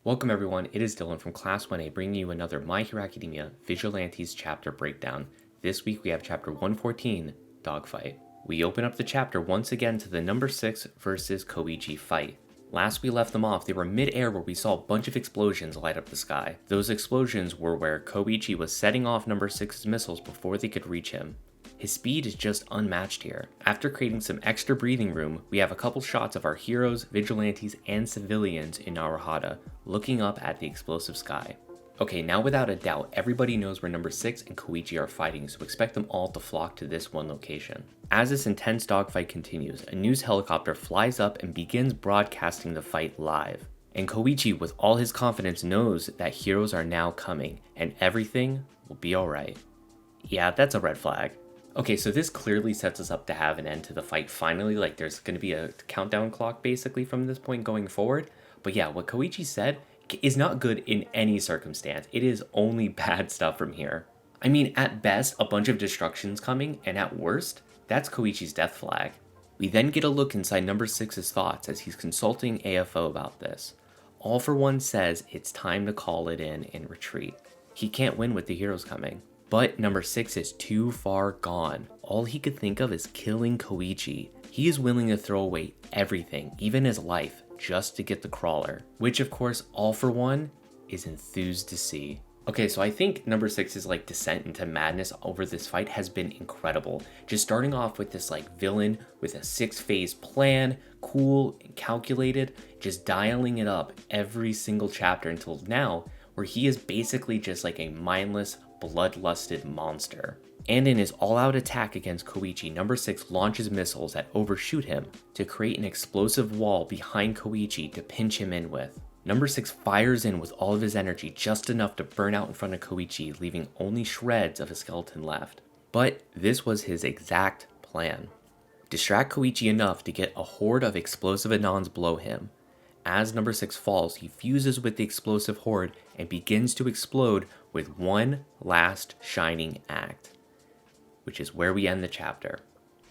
Welcome everyone, it is Dylan from Class 1A bringing you another My Hero Academia Vigilantes chapter breakdown. This week we have chapter 114, Dogfight. We open up the chapter once again to the number 6 versus Koichi fight. Last we left them off, they were mid-air where we saw a bunch of explosions light up the sky. Those explosions were where Koichi was setting off number 6's missiles before they could reach him. His speed is just unmatched here. After creating some extra breathing room, we have a couple shots of our heroes, vigilantes, and civilians in Naruhata looking up at the explosive sky. Okay, now without a doubt, everybody knows where number 6 and Koichi are fighting, so expect them all to flock to this one location. As this intense dogfight continues, a news helicopter flies up and begins broadcasting the fight live. And Koichi, with all his confidence, knows that heroes are now coming, and everything will be alright. Yeah, that's a red flag. Okay, so this clearly sets us up to have an end to the fight finally, like there's going to be a countdown clock basically from this point going forward. But yeah, what Koichi said is not good in any circumstance. It is only bad stuff from here. I mean, at best, a bunch of destruction's coming, and at worst, that's Koichi's death flag. We then get a look inside number 6's thoughts as he's consulting AFO about this. All for One says it's time to call it in and retreat. He can't win with the heroes coming. But number 6 is too far gone. All he could think of is killing Koichi. He is willing to throw away everything, even his life, just to get the crawler. Which of course, All for One is enthused to see. Okay, so I think number 6's like descent into madness over this fight has been incredible. Just starting off with this like villain with a 6-phase plan, cool and calculated, just dialing it up every single chapter until now, where he is basically just like a mindless, bloodlusted monster. And in his all-out attack against Koichi, number 6 launches missiles that overshoot him to create an explosive wall behind Koichi to pinch him in with. Number 6 fires in with all of his energy, just enough to burn out in front of Koichi, leaving only shreds of a skeleton left. But this was his exact plan. Distract Koichi enough to get a horde of explosive Anons below him. As number 6 falls, he fuses with the explosive horde and begins to explode with one last shining act, which is where we end the chapter.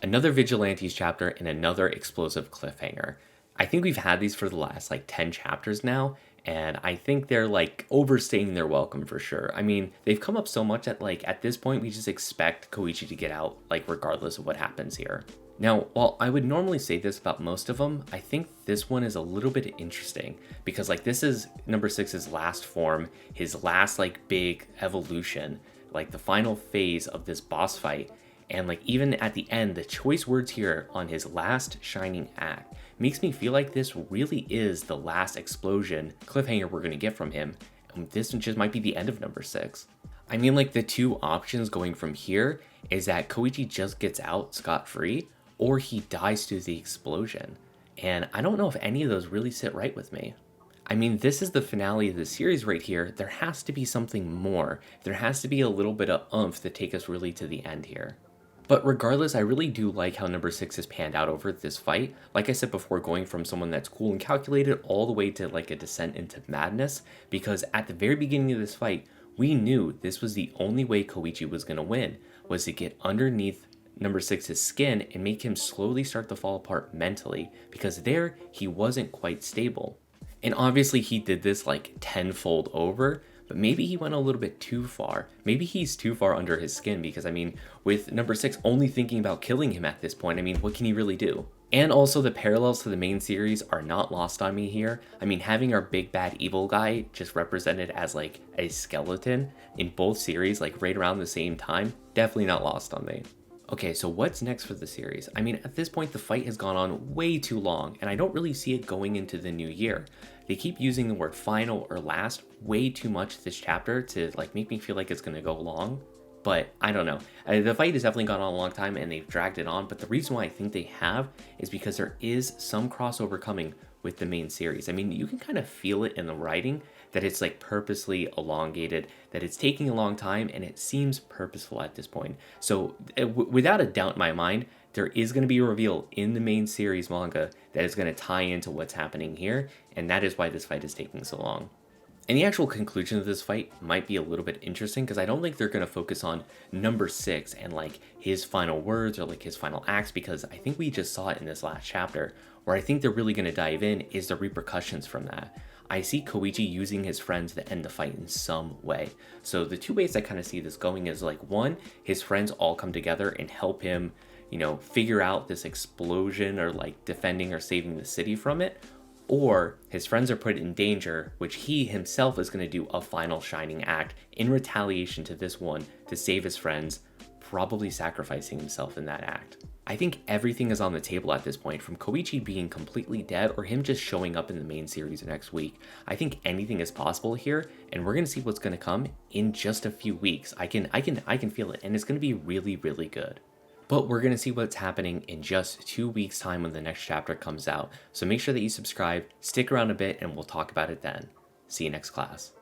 Another Vigilantes chapter and another explosive cliffhanger. I think we've had these for the last like 10 chapters now, and I think they're like overstaying their welcome for sure. I mean, they've come up so much that like at this point we just expect Koichi to get out like regardless of what happens here. Now, while I would normally say this about most of them, I think this one is a little bit interesting because like this is number 6's last form, his last like big evolution, like the final phase of this boss fight. And like even at the end, the choice words here on his last shining act makes me feel like this really is the last explosion cliffhanger we're going to get from him. And this just might be the end of number 6. I mean, like the two options going from here is that Koichi just gets out scot-free, or he dies through the explosion. And I don't know if any of those really sit right with me. I mean, this is the finale of the series right here. There has to be something more. There has to be a little bit of oomph to take us really to the end here. But regardless, I really do like how number 6 has panned out over this fight. Like I said before, going from someone that's cool and calculated all the way to like a descent into madness. Because at the very beginning of this fight, we knew this was the only way Koichi was going to win, was to get underneath number 6's skin and make him slowly start to fall apart mentally, because there he wasn't quite stable. And obviously he did this like tenfold over, but maybe he went a little bit too far. Maybe he's too far under his skin, because I mean, with number 6 only thinking about killing him at this point, I mean, what can he really do? And also the parallels to the main series are not lost on me here. I mean, having our big bad evil guy just represented as like a skeleton in both series, like right around the same time, definitely not lost on me. Okay, so what's next for the series? I mean, at this point, the fight has gone on way too long, and I don't really see it going into the new year. They keep using the word final or last way too much this chapter to like make me feel like it's going to go long. But I don't know. The fight has definitely gone on a long time and they've dragged it on, but the reason why I think they have is because there is some crossover coming with the main series. I mean, you can kind of feel it in the writing that it's like purposely elongated, that it's taking a long time, and it seems purposeful at this point. So without a doubt in my mind, there is going to be a reveal in the main series manga that is going to tie into what's happening here, and that is why this fight is taking so long. And the actual conclusion of this fight might be a little bit interesting, because I don't think they're going to focus on number 6 and like his final words or like his final acts, because I think we just saw it in this last chapter. Where I think they're really going to dive in is the repercussions from that. I see Koichi using his friends to end the fight in some way. So the two ways I kind of see this going is like, one, his friends all come together and help him, figure out this explosion or like defending or saving the city from it. Or his friends are put in danger, which he himself is going to do a final shining act in retaliation to this one to save his friends, probably sacrificing himself in that act. I think everything is on the table at this point, from Koichi being completely dead or him just showing up in the main series next week. I think anything is possible here, and we're going to see what's going to come in just a few weeks. I can feel it, and it's going to be really, really good. But we're going to see what's happening in just 2 weeks' time when the next chapter comes out. So make sure that you subscribe, stick around a bit, and we'll talk about it then. See you next class.